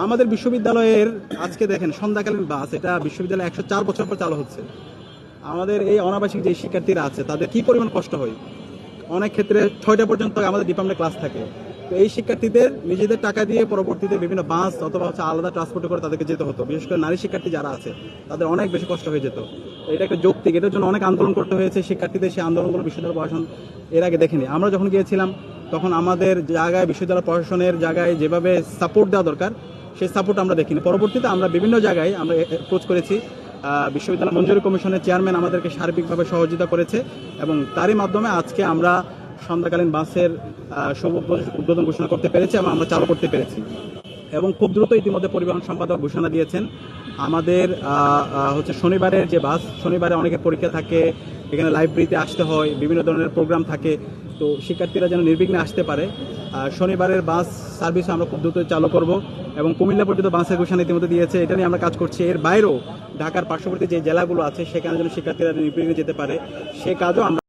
আমাদের বিশ্ববিদ্যালয়ের আজকে দেখেন সন্ধ্যাকালীন বাস, এটা বিশ্ববিদ্যালয়ে 104 বছর পর চালু হচ্ছে। আমাদের এই অনাবাসিক যে শিক্ষার্থীরা আছে তাদের কি পরিমাণ কষ্ট হয়, অনেক ক্ষেত্রে 6টা পর্যন্ত আমাদের ডিপার্টমেন্টে ক্লাস থাকে। তো এই শিক্ষার্থীদের নিজেদের টাকা দিয়ে পরবর্তীতে বিভিন্ন বাস অথবা আলাদা ট্রান্সপোর্টে করে তাদেরকে যেতে হতো। বিশেষ করে নারী শিক্ষার্থী যারা আছে তাদের অনেক বেশি কষ্ট হয়ে যেত। তো এটা একটা যৌক্তিক, এটার জন্য অনেক আন্দোলন করতে হয়েছে শিক্ষার্থীদের। সেই আন্দোলনগুলো বিশ্ববিদ্যালয় প্রশাসন এর আগে দেখেনি। আমরা যখন গিয়েছিলাম তখন আমাদের জায়গায় বিশ্ববিদ্যালয় প্রশাসনের জায়গায় যেভাবে সাপোর্ট দেওয়া দরকার সেই সাপোর্ট আমরা দেখিনি। পরবর্তীতে আমরা বিভিন্ন জায়গায় আমরা অ্যাপ্রোচ করেছি। বিশ্ববিদ্যালয় মঞ্জুরি কমিশনের চেয়ারম্যান আমাদেরকে সার্বিকভাবে সহযোগিতা করেছে এবং তারই মাধ্যমে আজকে আমরা সন্ধ্যাকালীন বাসের শুভ উদ্বোধন ঘোষণা করতে পেরেছি এবং আমরা চালু করতে পেরেছি। এবং খুব দ্রুত ইতিমধ্যে পরিবহন সম্পাদক ঘোষণা দিয়েছেন আমাদের হচ্ছে শনিবারের যে বাস, শনিবারে অনেকের পরীক্ষা থাকে, এখানে লাইব্রেরিতে আসতে হয়, বিভিন্ন ধরনের প্রোগ্রাম থাকে। তো শিক্ষার্থীরা যেন নির্বিঘ্নে আসতে পারে, শনিবারের বাস সার্ভিস আমরা খুব দ্রুত চালু করব এবং কুমিল্লা পর্যন্ত বাসের ঘোষণা ইতিমধ্যে দিয়েছে। এটা নিয়ে আমরা কাজ করছি। এর বাইরেও ঢাকার পার্শ্ববর্তী যে জেলাগুলো আছে সেখানে যেন শিক্ষার্থীরা নির্বিঘ্নে যেতে পারে, সে কাজও আমরা